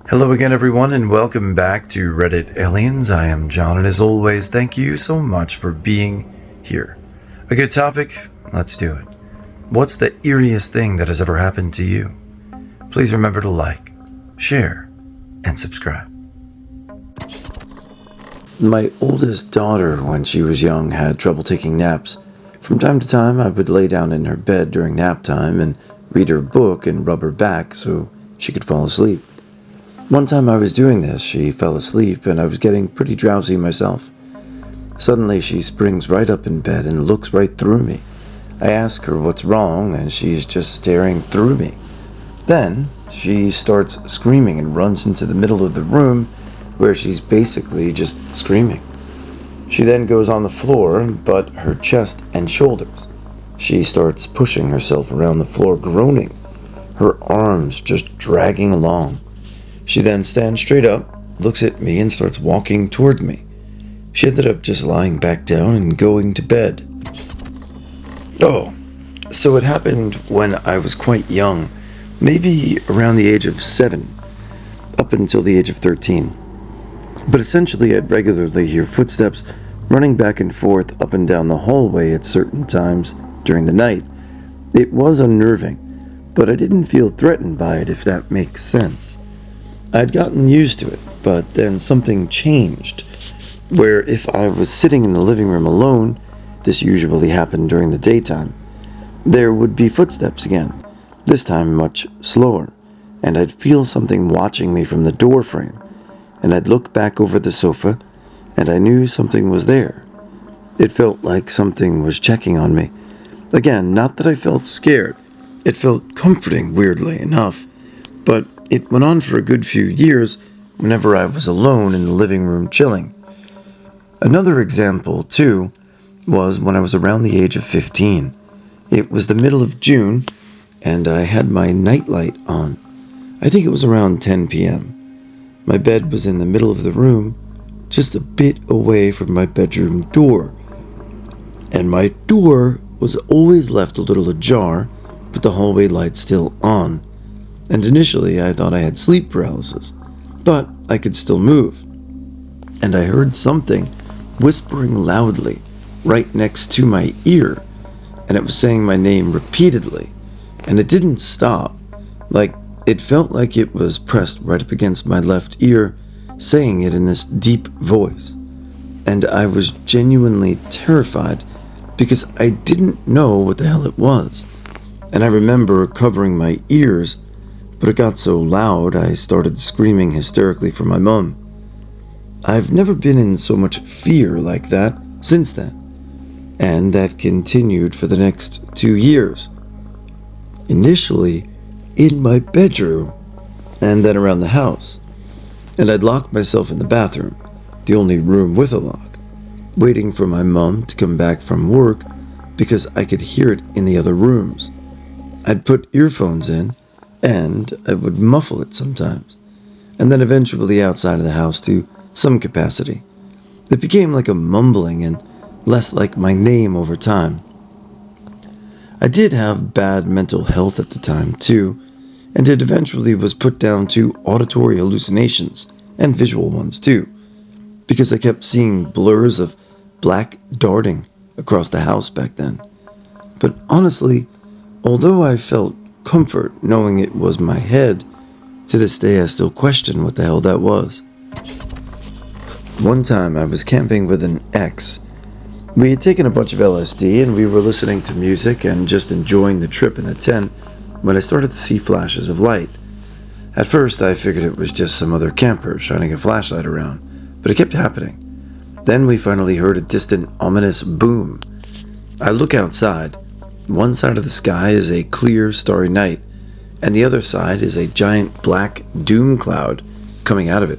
Hello again, everyone, and welcome back to Reddit Aliens. I am John, and as always, thank you so much for being here. A good topic? Let's do it. What's the eeriest thing that has ever happened to you? Please remember to like, share, and subscribe. My oldest daughter, when she was young, had trouble taking naps. From time to time, I would lay down in her bed during nap time and read her book and rub her back so she could fall asleep. One time I was doing this, she fell asleep, and I was getting pretty drowsy myself. Suddenly, she springs right up in bed and looks right through me. I ask her what's wrong, and she's just staring through me. Then, she starts screaming and runs into the middle of the room, where she's basically just screaming. She then goes on the floor, but her chest and shoulders. She starts pushing herself around the floor, groaning, her arms just dragging along. She then stands straight up, looks at me, and starts walking toward me. She ended up just lying back down and going to bed. Oh, so it happened when I was quite young, maybe around the age of 7, up until the age of 13. But essentially, I'd regularly hear footsteps running back and forth up and down the hallway at certain times during the night. It was unnerving, but I didn't feel threatened by it, if that makes sense. I'd gotten used to it, but then something changed, where if I was sitting in the living room alone, this usually happened during the daytime, there would be footsteps again, this time much slower, and I'd feel something watching me from the door frame, and I'd look back over the sofa, and I knew something was there. It felt like something was checking on me. Again, not that I felt scared. It felt comforting, weirdly enough, but it went on for a good few years whenever I was alone in the living room chilling. Another example, too, was when I was around the age of 15. It was the middle of June, and I had my nightlight on. I think it was around 10 p.m. My bed was in the middle of the room, just a bit away from my bedroom door. And my door was always left a little ajar, with the hallway light still on. And initially I thought I had sleep paralysis, but I could still move. And I heard something whispering loudly right next to my ear, and it was saying my name repeatedly, and it didn't stop. It felt like it was pressed right up against my left ear, saying it in this deep voice. And I was genuinely terrified because I didn't know what the hell it was. And I remember covering my ears, but it got so loud I started screaming hysterically for my mom. I've never been in so much fear like that since then, and that continued for the next 2 years. Initially, in my bedroom, and then around the house, and I'd lock myself in the bathroom, the only room with a lock, waiting for my mom to come back from work because I could hear it in the other rooms. I'd put earphones in, and I would muffle it sometimes, and then eventually outside of the house to some capacity. It became like a mumbling and less like my name over time. I did have bad mental health at the time too, and it eventually was put down to auditory hallucinations and visual ones too, because I kept seeing blurs of black darting across the house back then. But honestly, although I felt comfort knowing it was my head, to this day I still question what the hell that was. One time I was camping with an ex. We had taken a bunch of LSD and we were listening to music and just enjoying the trip in the tent when I started to see flashes of light. At first I figured it was just some other camper shining a flashlight around, but it kept happening. Then we finally heard a distant ominous boom. I look outside. One side of the sky is a clear, starry night, and the other side is a giant black doom cloud coming out of it.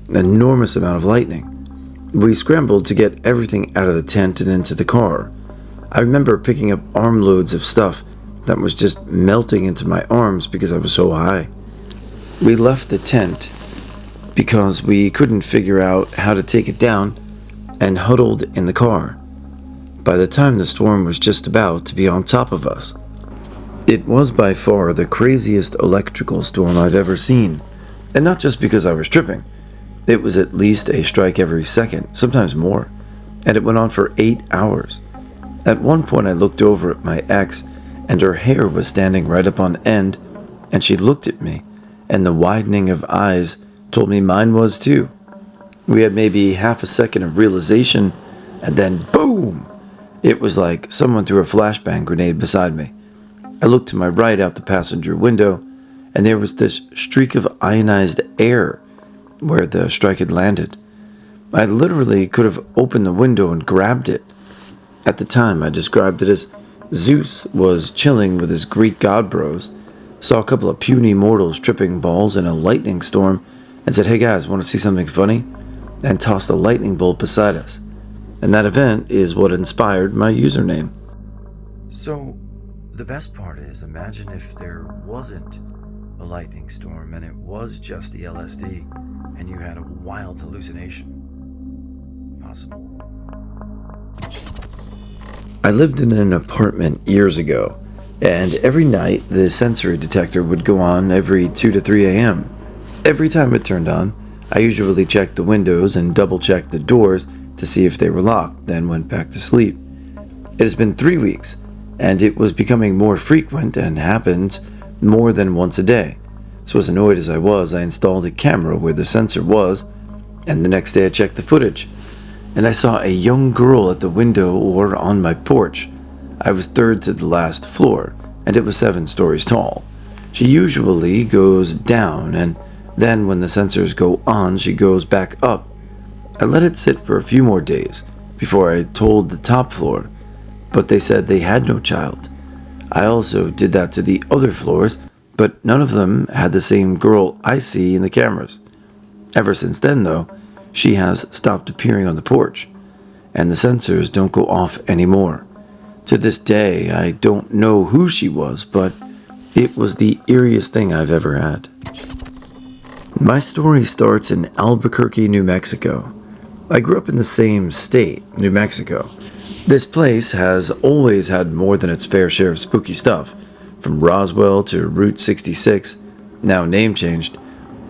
An enormous amount of lightning. We scrambled to get everything out of the tent and into the car. I remember picking up armloads of stuff that was just melting into my arms because I was so high. We left the tent because we couldn't figure out how to take it down and huddled in the car. By the time the storm was just about to be on top of us. It was by far the craziest electrical storm I've ever seen. And not just because I was tripping. It was at least a strike every second, sometimes more. And it went on for 8 hours. At one point I looked over at my ex, and her hair was standing right up on end, and she looked at me, and the widening of eyes told me mine was too. We had maybe half a second of realization, and then boom! It was like someone threw a flashbang grenade beside me. I looked to my right out the passenger window, and there was this streak of ionized air where the strike had landed. I literally could have opened the window and grabbed it. At the time, I described it as Zeus was chilling with his Greek god bros, saw a couple of puny mortals tripping balls in a lightning storm, and said, "Hey guys, want to see something funny?" and tossed a lightning bolt beside us. And that event is what inspired my username. So, the best part is, imagine if there wasn't a lightning storm and it was just the LSD and you had a wild hallucination. Possible. I lived in an apartment years ago, and every night the sensory detector would go on every 2 to 3 a.m. Every time it turned on, I usually checked the windows and double-checked the doors to see if they were locked, then went back to sleep. It has been 3 weeks, and it was becoming more frequent and happened more than once a day. So as annoyed as I was, I installed a camera where the sensor was, and the next day I checked the footage. And I saw a young girl at the window or on my porch. I was third to the last floor, and it was 7 stories tall. She usually goes down, and then when the sensors go on, she goes back up. I let it sit for a few more days before I told the top floor, but they said they had no child. I also did that to the other floors, but none of them had the same girl I see in the cameras. Ever since then, though, she has stopped appearing on the porch, and the sensors don't go off anymore. To this day, I don't know who she was, but it was the eeriest thing I've ever had. My story starts in Albuquerque, New Mexico. I grew up in the same state, New Mexico. This place has always had more than its fair share of spooky stuff. From Roswell to Route 66, now name changed,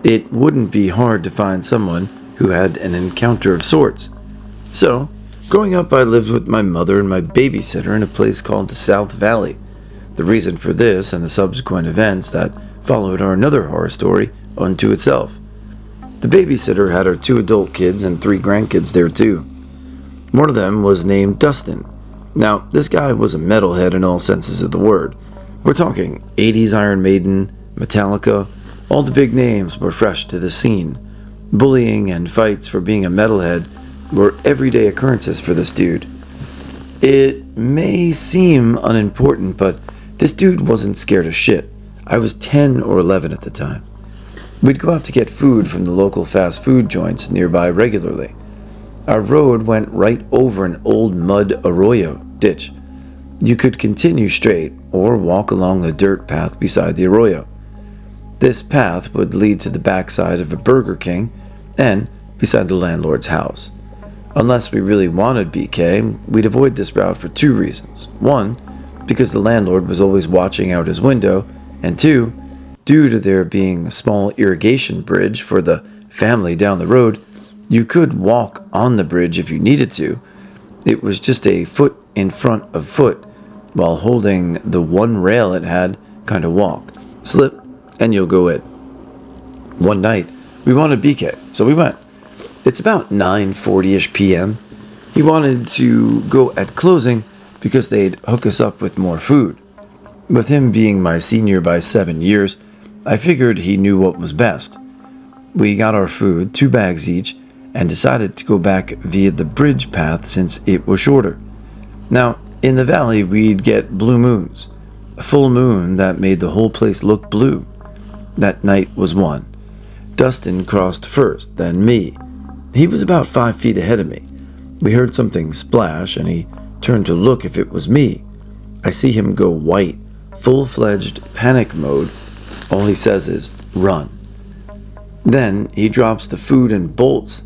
it wouldn't be hard to find someone who had an encounter of sorts. So, growing up, I lived with my mother and my babysitter in a place called the South Valley. The reason for this and the subsequent events that followed are another horror story unto itself. The babysitter had her 2 adult kids and 3 grandkids there too. One of them was named Dustin. Now, this guy was a metalhead in all senses of the word. We're talking 80s Iron Maiden, Metallica, all the big names were fresh to the scene. Bullying and fights for being a metalhead were everyday occurrences for this dude. It may seem unimportant, but this dude wasn't scared of shit. I was 10 or 11 at the time. We'd go out to get food from the local fast food joints nearby regularly. Our road went right over an old mud arroyo ditch. You could continue straight or walk along the dirt path beside the arroyo. This path would lead to the backside of a Burger King and beside the landlord's house. Unless we really wanted BK, we'd avoid this route for 2 reasons. 1, because the landlord was always watching out his window, and 2, due to there being a small irrigation bridge for the family down the road, you could walk on the bridge if you needed to. It was just a foot in front of foot, while holding the one rail it had, kind of walk. Slip, and you'll go in. One night, we wanted BK, so we went. It's about 9:40ish p.m. He wanted to go at closing because they'd hook us up with more food. With him being my senior by 7 years, I figured he knew what was best. We got our food, 2 bags each, and decided to go back via the bridge path since it was shorter. Now, in the valley, we'd get blue moons, a full moon that made the whole place look blue. That night was one. Dustin crossed first, then me. He was about 5 feet ahead of me. We heard something splash, and he turned to look if it was me. I see him go white, full-fledged panic mode. All he says is, "Run." Then he drops the food and bolts.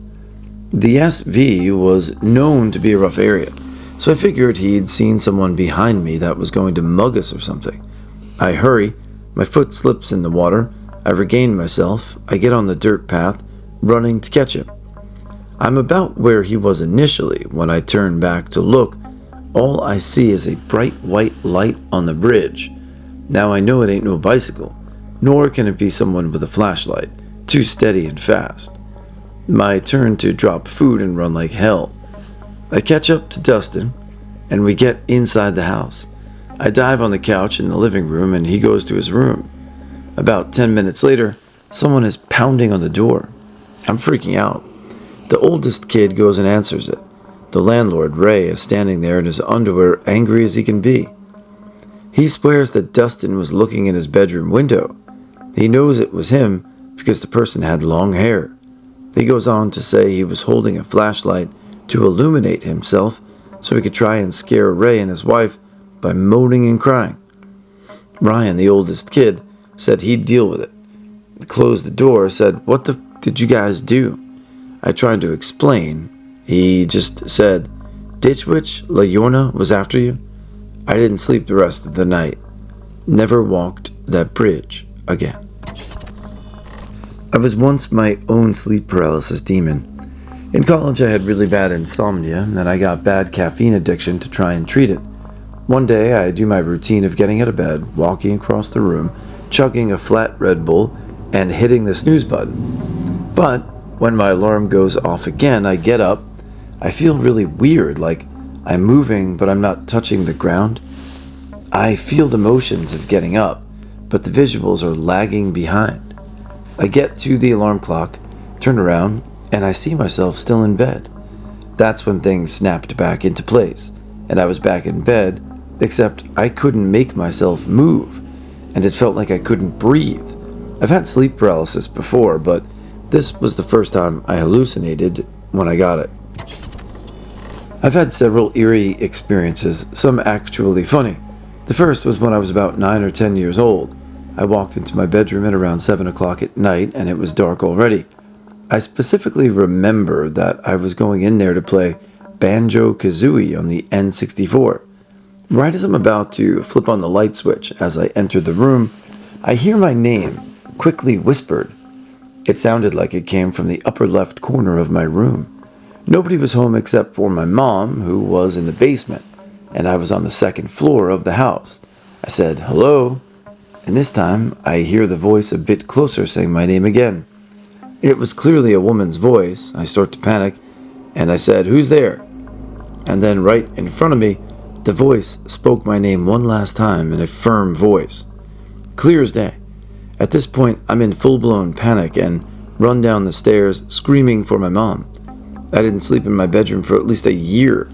The SV was known to be a rough area, so I figured he'd seen someone behind me that was going to mug us or something. I hurry, my foot slips in the water, I regain myself. I get on the dirt path, running to catch him. I'm about where he was initially. When I turn back to look, all I see is a bright white light on the bridge. Now I know it ain't no bicycle, nor can it be someone with a flashlight, too steady and fast. My turn to drop food and run like hell. I catch up to Dustin, and we get inside the house. I dive on the couch in the living room, and he goes to his room. About 10 minutes later, someone is pounding on the door. I'm freaking out. The oldest kid goes and answers it. The landlord, Ray, is standing there in his underwear, angry as he can be. He swears that Dustin was looking in his bedroom window. He knows it was him because the person had long hair. He goes on to say he was holding a flashlight to illuminate himself so he could try and scare Ray and his wife by moaning and crying. Ryan, the oldest kid, said he'd deal with it. He closed the door, said, "What the did you guys do?" I tried to explain. He just said, "Ditch Witch Leona was after you." I didn't sleep the rest of the night. Never walked that bridge again. I was once my own sleep paralysis demon. In college, I had really bad insomnia, and I got bad caffeine addiction to try and treat it. One day, I do my routine of getting out of bed, walking across the room, chugging a flat Red Bull, and hitting the snooze button. But when my alarm goes off again, I get up. I feel really weird, like I'm moving, but I'm not touching the ground. I feel the motions of getting up, but the visuals are lagging behind. I get to the alarm clock, turn around, and I see myself still in bed. That's when things snapped back into place, and I was back in bed, except I couldn't make myself move, and it felt like I couldn't breathe. I've had sleep paralysis before, but this was the first time I hallucinated when I got it. I've had several eerie experiences, some actually funny. The first was when I was about 9 or 10 years old. I walked into my bedroom at around 7 o'clock at night, and it was dark already. I specifically remember that I was going in there to play Banjo-Kazooie on the N64. Right as I'm about to flip on the light switch as I enter the room, I hear my name quickly whispered. It sounded like it came from the upper left corner of my room. Nobody was home except for my mom, who was in the basement, and I was on the second floor of the house. I said, "Hello?" And this time, I hear the voice a bit closer saying my name again. It was clearly a woman's voice. I start to panic, and I said, "Who's there?" And then right in front of me, the voice spoke my name one last time in a firm voice. Clear as day. At this point, I'm in full-blown panic and run down the stairs screaming for my mom. I didn't sleep in my bedroom for at least a year.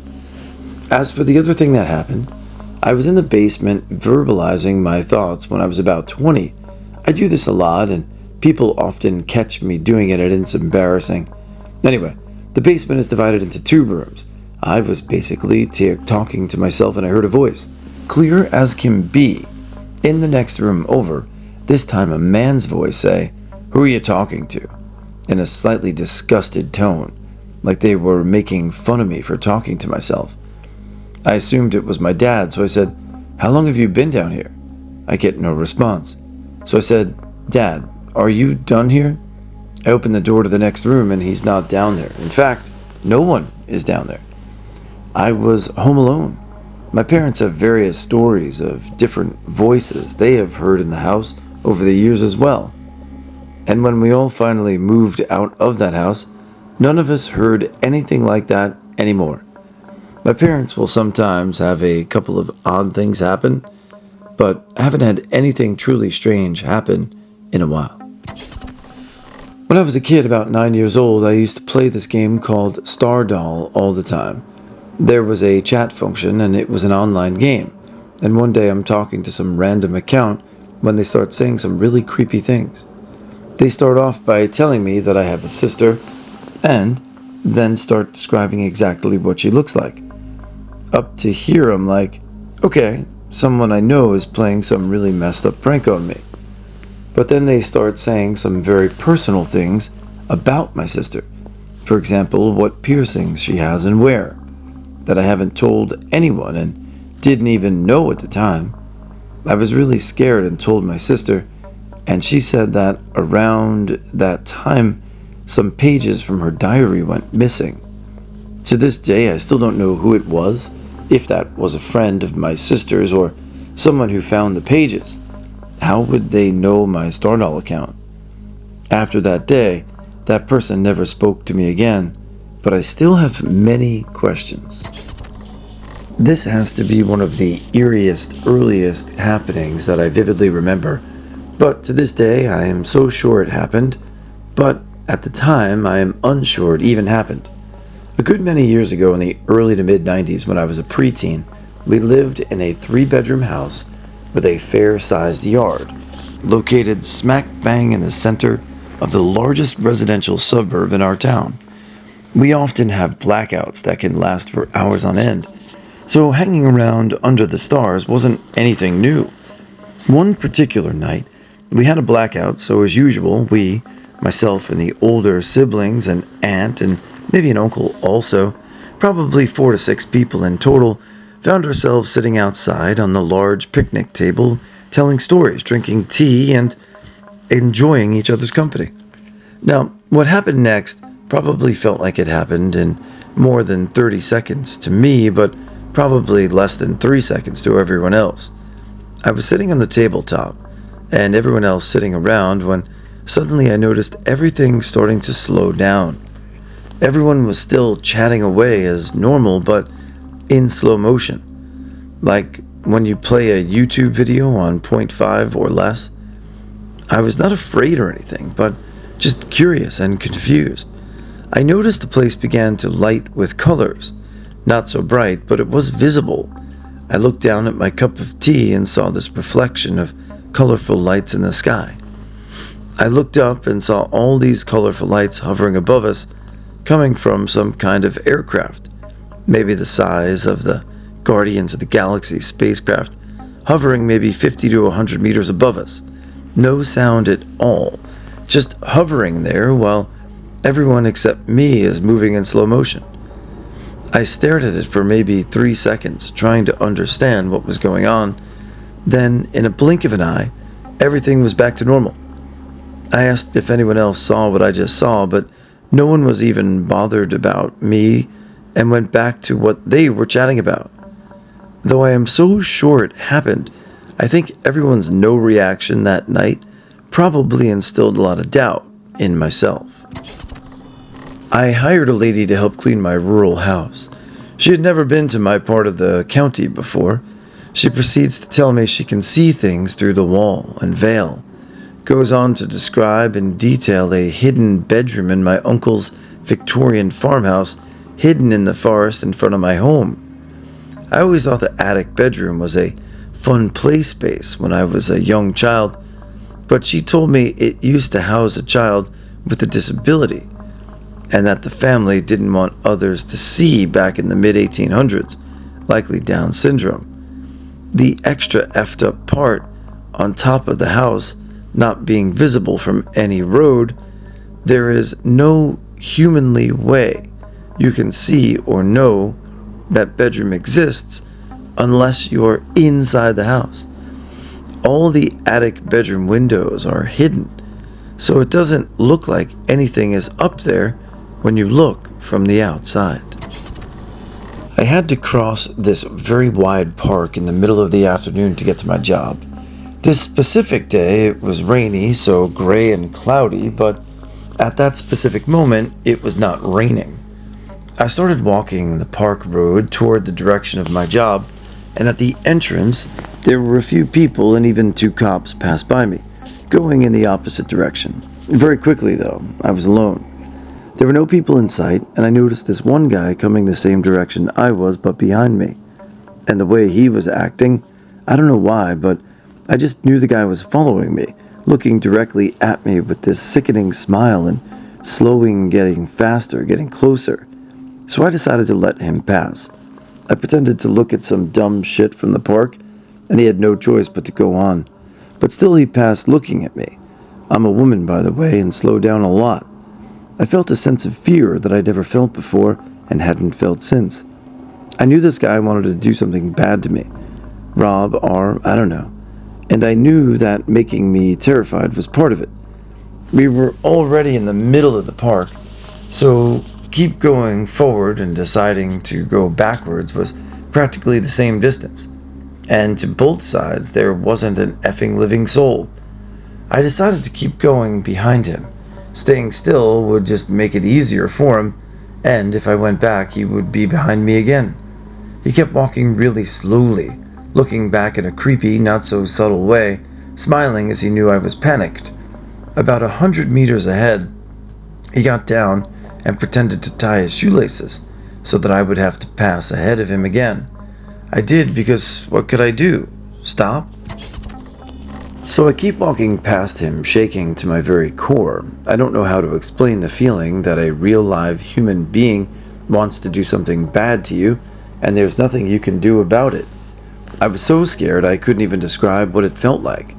As for the other thing that happened, I was in the basement verbalizing my thoughts when I was about 20. I do this a lot, and people often catch me doing it, and it's embarrassing. Anyway, the basement is divided into 2 rooms. I was basically talking to myself, and I heard a voice, clear as can be, in the next room over, this time a man's voice say, "Who are you talking to?" in a slightly disgusted tone, like they were making fun of me for talking to myself. I assumed it was my dad, so I said, "How long have you been down here?" I get no response. So I said, "Dad, are you done here?" I open the door to the next room, and he's not down there. In fact, no one is down there. I was home alone. My parents have various stories of different voices they have heard in the house over the years as well. And when we all finally moved out of that house, none of us heard anything like that anymore. My parents will sometimes have a couple of odd things happen, but I haven't had anything truly strange happen in a while. When I was a kid, about 9 years old, I used to play this game called Star Doll all the time. There was a chat function, and it was an online game. And one day I'm talking to some random account when they start saying some really creepy things. They start off by telling me that I have a sister, and then start describing exactly what she looks like. Up to here, I'm like, okay, someone I know is playing some really messed up prank on me. But then they start saying some very personal things about my sister. For example, what piercings she has and where, that I haven't told anyone and didn't even know at the time. I was really scared and told my sister, And she said that around that time, some pages from her diary went missing. To this day, I still don't know who it was, if that was a friend of my sister's or someone who found the pages. How would they know my Stardoll account? After that day, that person never spoke to me again, but I still have many questions. This has to be one of the eeriest, earliest happenings that I vividly remember, but to this day I am so sure it happened, but at the time I am unsure it even happened. A good many years ago in the early to mid-90s when I was a preteen, we lived in a 3-bedroom house with a fair-sized yard, located smack bang in the center of the largest residential suburb in our town. We often have blackouts that can last for hours on end, so hanging around under the stars wasn't anything new. One particular night, we had a blackout, so as usual, we, myself and the older siblings, an aunt, and maybe an uncle also, probably 4 to 6 people in total, found ourselves sitting outside on the large picnic table, telling stories, drinking tea, and enjoying each other's company. Now, what happened next probably felt like it happened in more than 30 seconds to me, but probably less than 3 seconds to everyone else. I was sitting on the tabletop, and everyone else sitting around, when suddenly I noticed everything starting to slow down. Everyone was still chatting away as normal, but in slow motion. Like when you play a YouTube video on 0.5 or less. I was not afraid or anything, but just curious and confused. I noticed the place began to light with colors. Not so bright, but it was visible. I looked down at my cup of tea and saw this reflection of colorful lights in the sky. I looked up and saw all these colorful lights hovering above us, coming from some kind of aircraft, maybe the size of the Guardians of the Galaxy spacecraft, hovering maybe 50 to 100 meters above us. No sound at all, just hovering there while everyone except me is moving in slow motion. I stared at it for maybe 3 seconds, trying to understand what was going on. Then, in a blink of an eye, everything was back to normal. I asked if anyone else saw what I just saw, but no one was even bothered about me and went back to what they were chatting about. Though I am so sure it happened, I think everyone's no reaction that night probably instilled a lot of doubt in myself. I hired a lady to help clean my rural house. She had never been to my part of the county before. She proceeds to tell me she can see things through the wall and veil. Goes on to describe in detail a hidden bedroom in my uncle's Victorian farmhouse, hidden in the forest in front of my home. I always thought the attic bedroom was a fun play space when I was a young child, but she told me it used to house a child with a disability, and that the family didn't want others to see back in the mid-1800s, likely Down syndrome. The extra effed up part on top of the house not being visible from any road, there is no humanly way you can see or know that bedroom exists unless you're inside the house. All the attic bedroom windows are hidden, so it doesn't look like anything is up there when you look from the outside. I had to cross this very wide park in the middle of the afternoon to get to my job. This specific day it was rainy, so gray and cloudy, but at that specific moment it was not raining. I started walking the park road toward the direction of my job, and at the entrance there were a few people and even 2 cops passed by me, going in the opposite direction. Very quickly though, I was alone. There were no people in sight, and I noticed this one guy coming the same direction I was but behind me. And the way he was acting, I don't know why, but I just knew the guy was following me, looking directly at me with this sickening smile and slowing, getting faster, getting closer. So I decided to let him pass. I pretended to look at some dumb shit from the park, and he had no choice but to go on. But still he passed looking at me. I'm a woman, by the way, and slowed down a lot. I felt a sense of fear that I'd never felt before and hadn't felt since. I knew this guy wanted to do something bad to me. Rob or, I don't know. and I knew that making me terrified was part of it. We were already in the middle of the park, so keep going forward and deciding to go backwards was practically the same distance. And to both sides, there wasn't an effing living soul. I decided to keep going behind him. Staying still would just make it easier for him, and if I went back, he would be behind me again. He kept walking really slowly, looking back in a creepy, not so subtle way, smiling as he knew I was panicked. About 100 meters ahead, he got down and pretended to tie his shoelaces so that I would have to pass ahead of him again. I did because what could I do? Stop? So I keep walking past him, shaking to my very core. I don't know how to explain the feeling that a real live human being wants to do something bad to you, and there's nothing you can do about it. I was so scared I couldn't even describe what it felt like.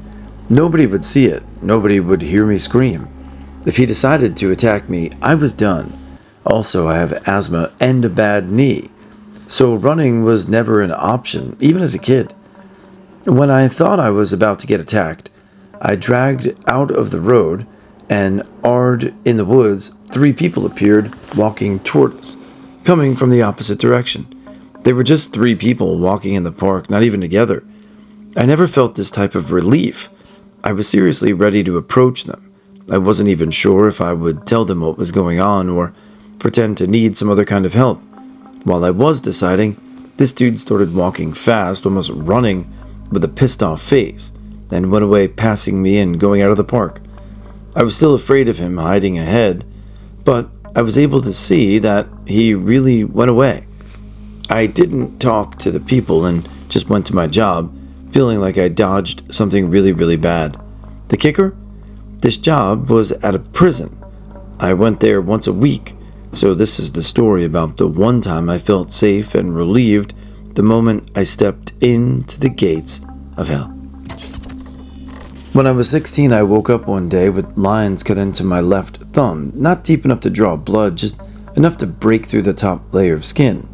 Nobody would see it. Nobody would hear me scream. If he decided to attack me, I was done. Also, I have asthma and a bad knee, so running was never an option, even as a kid. When I thought I was about to get attacked, I dragged out of the road, and in the woods, 3 people appeared walking toward us, coming from the opposite direction. They were just 3 people walking in the park, not even together. I never felt this type of relief. I was seriously ready to approach them. I wasn't even sure if I would tell them what was going on or pretend to need some other kind of help. While I was deciding, this dude started walking fast, almost running, with a pissed-off face, and went away passing me and going out of the park. I was still afraid of him hiding ahead, but I was able to see that he really went away. I didn't talk to the people and just went to my job, feeling like I dodged something really, really bad. The kicker? This job was at a prison. I went there once a week, so this is the story about the one time I felt safe and relieved the moment I stepped into the gates of hell. When I was 16, I woke up one day with lines cut into my left thumb, not deep enough to draw blood, just enough to break through the top layer of skin.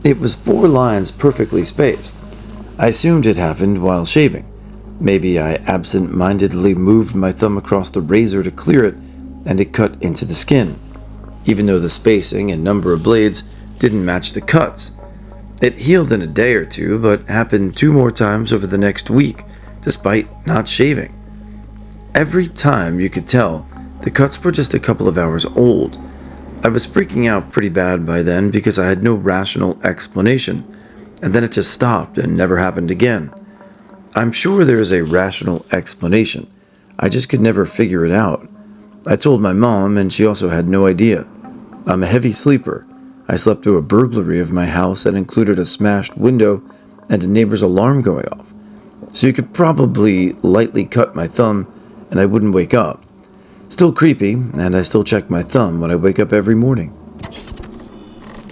It was 4 lines perfectly spaced. I assumed it happened while shaving. Maybe I absent-mindedly moved my thumb across the razor to clear it, and it cut into the skin, even though the spacing and number of blades didn't match the cuts. It healed in a day or two, but happened 2 more times over the next week, despite not shaving. Every time you could tell, the cuts were just a couple of hours old. I was freaking out pretty bad by then because I had no rational explanation, and then it just stopped and never happened again. I'm sure there is a rational explanation. I just could never figure it out. I told my mom, and she also had no idea. I'm a heavy sleeper. I slept through a burglary of my house that included a smashed window and a neighbor's alarm going off. So you could probably lightly cut my thumb and I wouldn't wake up. Still creepy, and I still check my thumb when I wake up every morning.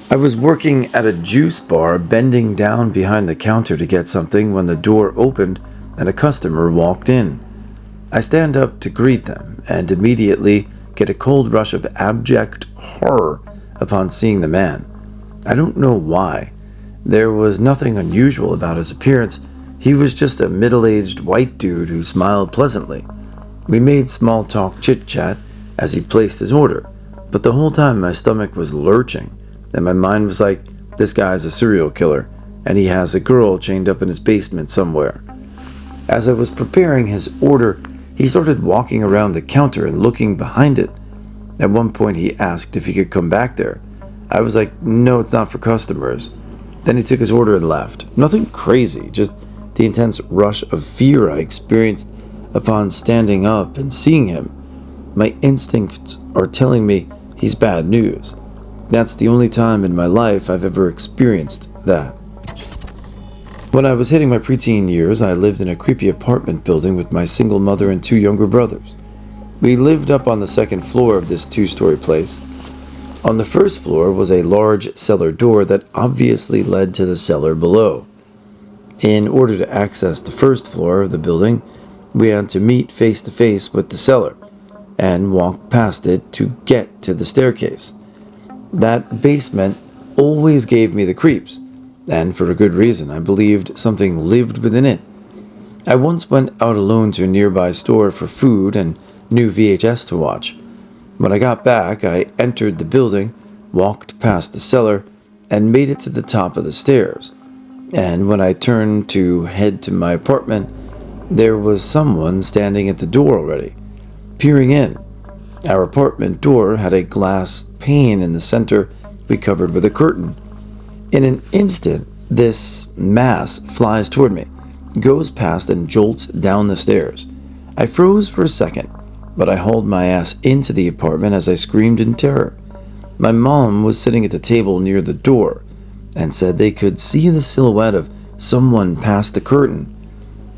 I was working at a juice bar, bending down behind the counter to get something when the door opened and a customer walked in. I stand up to greet them and immediately get a cold rush of abject horror upon seeing the man. I don't know why. There was nothing unusual about his appearance. He was just a middle-aged white dude who smiled pleasantly. We made small talk chit-chat as he placed his order, but the whole time my stomach was lurching, and my mind was like, this guy's a serial killer, and he has a girl chained up in his basement somewhere. As I was preparing his order, he started walking around the counter and looking behind it. At one point he asked if he could come back there. I was like, no, it's not for customers. Then he took his order and left. Nothing crazy, just the intense rush of fear I experienced upon standing up and seeing him. My instincts are telling me he's bad news. That's the only time in my life I've ever experienced that. When I was hitting my preteen years, I lived in a creepy apartment building with my single mother and 2 younger brothers. We lived up on the 2nd floor of this 2-story place. On the 1st floor was a large cellar door that obviously led to the cellar below. In order to access the 1st floor of the building, we had to meet face to face with the cellar and walk past it to get to the staircase. That basement always gave me the creeps, and for a good reason. I believed something lived within it. I once went out alone to a nearby store for food and new VHS to watch. When I got back, I entered the building, walked past the cellar, and made it to the top of the stairs. And when I turned to head to my apartment, there was someone standing at the door already, peering in. Our apartment door had a glass pane in the center we covered with a curtain. In an instant, this mass flies toward me, goes past and jolts down the stairs. I froze for a second, but I hauled my ass into the apartment as I screamed in terror. My mom was sitting at the table near the door and said they could see the silhouette of someone past the curtain,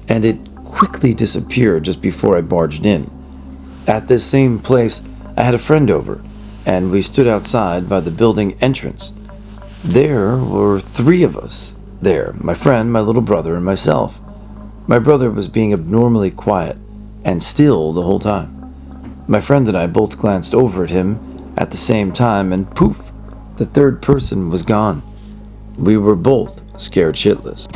and it quickly disappeared just before I barged in. At this same place, I had a friend over, and we stood outside by the building entrance. There were 3 of us there, my friend, my little brother, and myself. My brother was being abnormally quiet and still the whole time. My friend and I both glanced over at him at the same time, and poof, the third person was gone. We were both scared shitless.